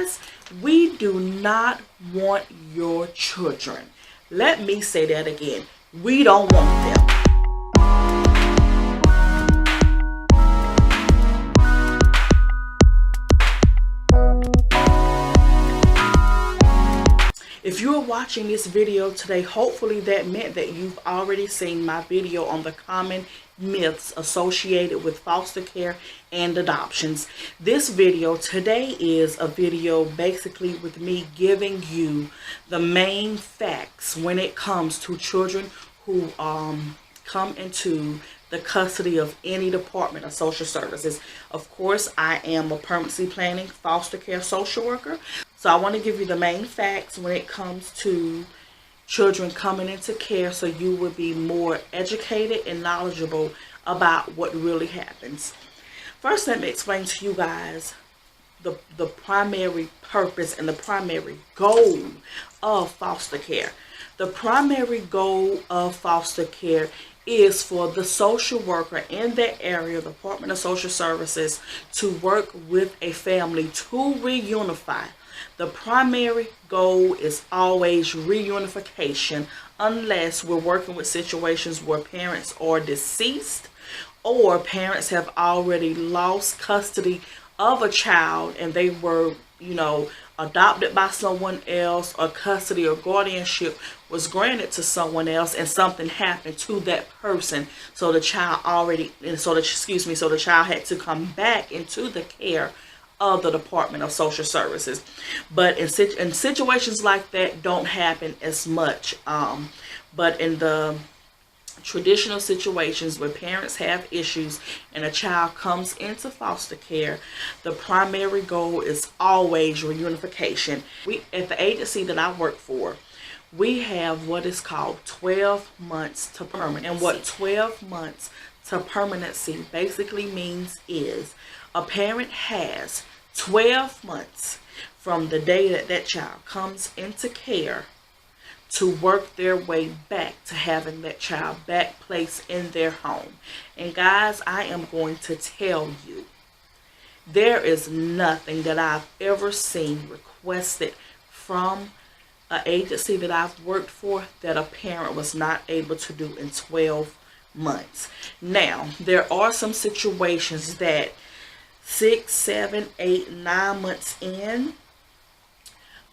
Guys, we do not want your children. Let me say that again. We don't want them. If you are watching this video today, hopefully that meant that you've already seen my video on the common myths associated with foster care and adoptions. This video today is a video basically with me giving you the main facts when it comes to children who come into the custody of any department of social services. Of course, I am a permanency planning foster care social worker. So I want to give you the main facts when it comes to children coming into care so you will be more educated and knowledgeable about what really happens. First, let me explain to you guys the primary purpose and the primary goal of foster care. The primary goal of foster care is for the social worker in that area, the Department of Social Services, to work with a family to reunify. The primary goal is always reunification, unless we're working with situations where parents are deceased or parents have already lost custody of a child and they were, adopted by someone else, or custody or guardianship was granted to someone else and something happened to that person. So the child the child had to come back into the care of the Department of Social Services. But in situations like that don't happen as much. But in the traditional situations where parents have issues and a child comes into foster care, the primary goal is always reunification. At the agency that I work for, we have what is called 12 months to permanency. And what 12 months to permanency basically means is a parent has 12 months from the day that that child comes into care to work their way back to having that child back placed in their home. And guys, I am going to tell you, there is nothing that I've ever seen requested from an agency that I've worked for that a parent was not able to do in 12 months. Now, there are some situations that 6, 7, 8, 9 months in,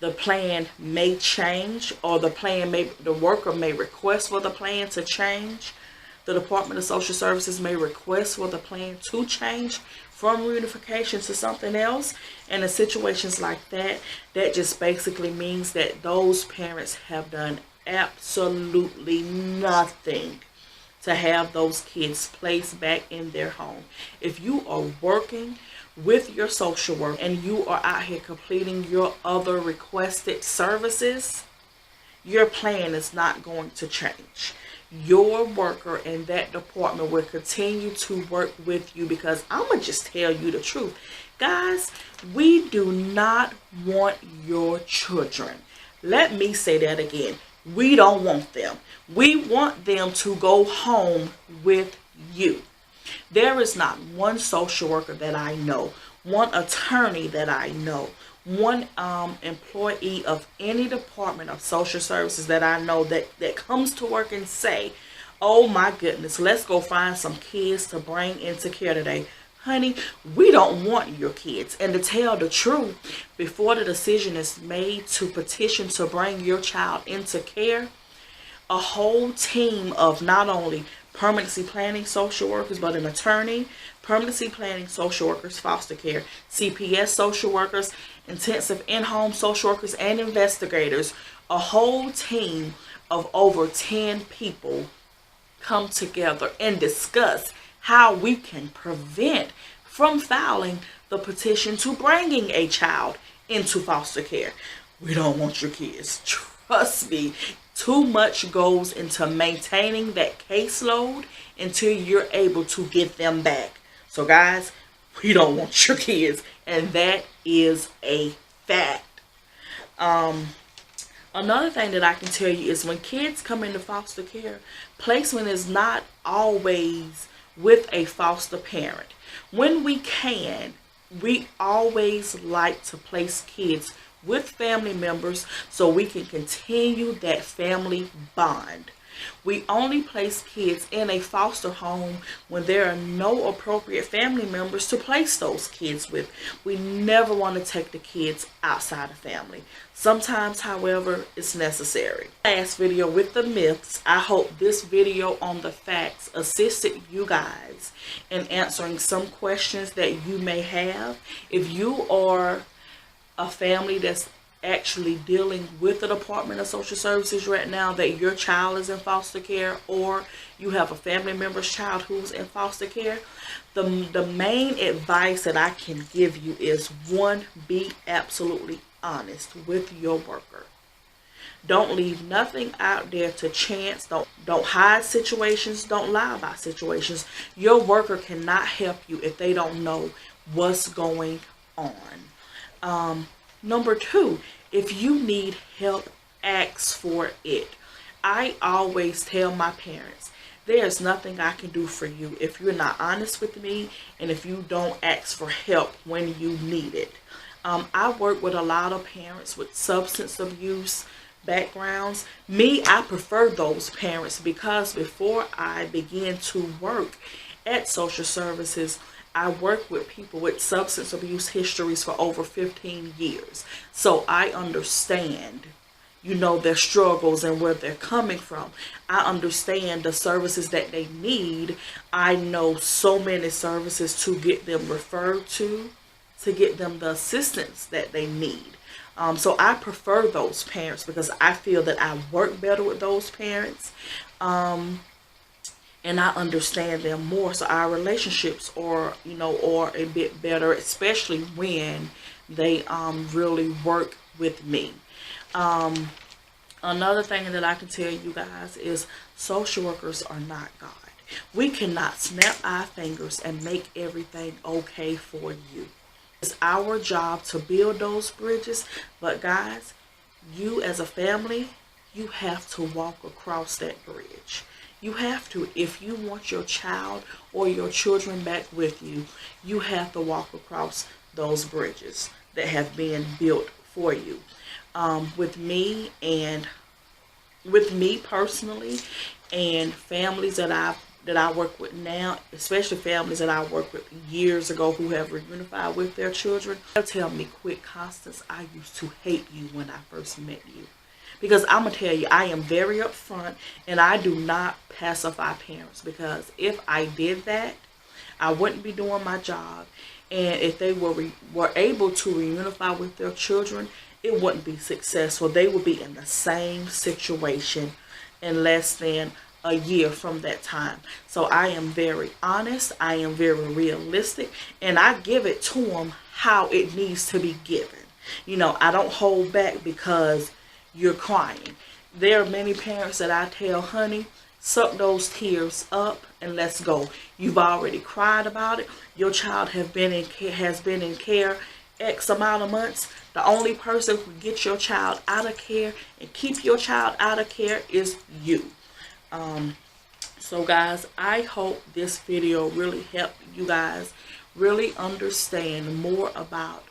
the plan may change, or the worker may request for the plan to change. The Department of Social Services may request for the plan to change from reunification to something else. And in situations like that, that just basically means that those parents have done absolutely nothing to have those kids placed back in their home. If you are working with your social work and you are out here completing your other requested services, your plan is not going to change. Your worker in that department will continue to work with you, because I'm going to just tell you the truth. Guys, we do not want your children. Let me say that again. We don't want them. We want them to go home with you. There is not one social worker that I know, one attorney that I know, one employee of any Department of Social Services that I know that comes to work and say, oh my goodness, let's go find some kids to bring into care today. Honey, we don't want your kids. And to tell the truth, before the decision is made to petition to bring your child into care, a whole team of not only permanency planning social workers, but an attorney, permanency planning social workers, foster care, CPS social workers, intensive in-home social workers, and investigators, a whole team of over 10 people come together and discuss how we can prevent from filing the petition to bringing a child into foster care. We don't want your kids. Trust me. Too much goes into maintaining that caseload until you're able to get them back. So guys, we don't want your kids, and that is a fact. Another thing that I can tell you is when kids come into foster care, placement is not always with a foster parent. When we can, We always like to place kids with family members so we can continue that family bond. We only place kids in a foster home when there are no appropriate family members to place those kids with. We never want to take the kids outside of family. Sometimes, however, it's necessary. Last video with the myths. I hope this video on the facts assisted you guys in answering some questions that you may have. If you are a family that's actually dealing with the Department of Social Services right now, that your child is in foster care, or you have a family member's child who's in foster care, the main advice that I can give you is, one, be absolutely honest with your worker. Don't leave nothing out there to chance. Don't hide situations. Don't lie about situations. Your worker cannot help you if they don't know what's going on. Number two, if you need help, ask for it. I always tell my parents, there's nothing I can do for you if you're not honest with me and if you don't ask for help when you need it. I work with a lot of parents with substance abuse backgrounds. I prefer those parents because before I began to work at social services, I work with people with substance abuse histories for over 15 years. So I understand, their struggles and where they're coming from. I understand the services that they need. I know so many services to get them referred to get them the assistance that they need. So I prefer those parents because I feel that I work better with those parents. And I understand them more, so our relationships are a bit better, especially when they really work with me. Another thing that I can tell you guys is social workers are not God. We cannot snap our fingers and make everything okay for you. It's our job to build those bridges, but guys, you as a family, you have to walk across that bridge. You have to. If you want your child or your children back with you, you have to walk across those bridges that have been built for you. With me personally, and families that I work with now, especially families that I worked with years ago who have reunified with their children, they'll tell me, "Quick, Constance, I used to hate you when I first met you." Because I'm going to tell you, I am very upfront and I do not pacify parents, because if I did that, I wouldn't be doing my job. And if they were able to reunify with their children, it wouldn't be successful. They would be in the same situation in less than a year from that time. So I am very honest, I am very realistic, and I give it to them how it needs to be given. I don't hold back because you're crying. There are many parents that I tell, honey, suck those tears up and let's go. You've already cried about it. Your child has been in care X amount of months. The only person who can get your child out of care and keep your child out of care is you. So guys, I hope this video really helped you guys really understand more about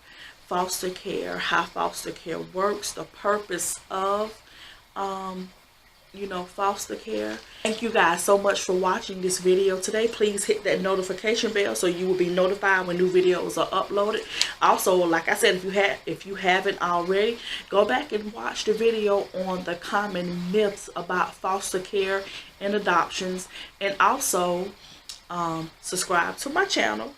foster care, how foster care works, the purpose of foster care. Thank you guys so much for watching this video today. Please hit that notification bell so you will be notified when new videos are uploaded. Also, like I said, if you haven't already, go back and watch the video on the common myths about foster care and adoptions, and also subscribe to my channel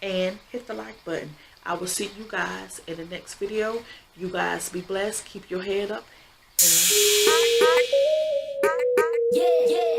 and hit the like button. I will see you guys in the next video. You guys be blessed. Keep your head up. And yeah.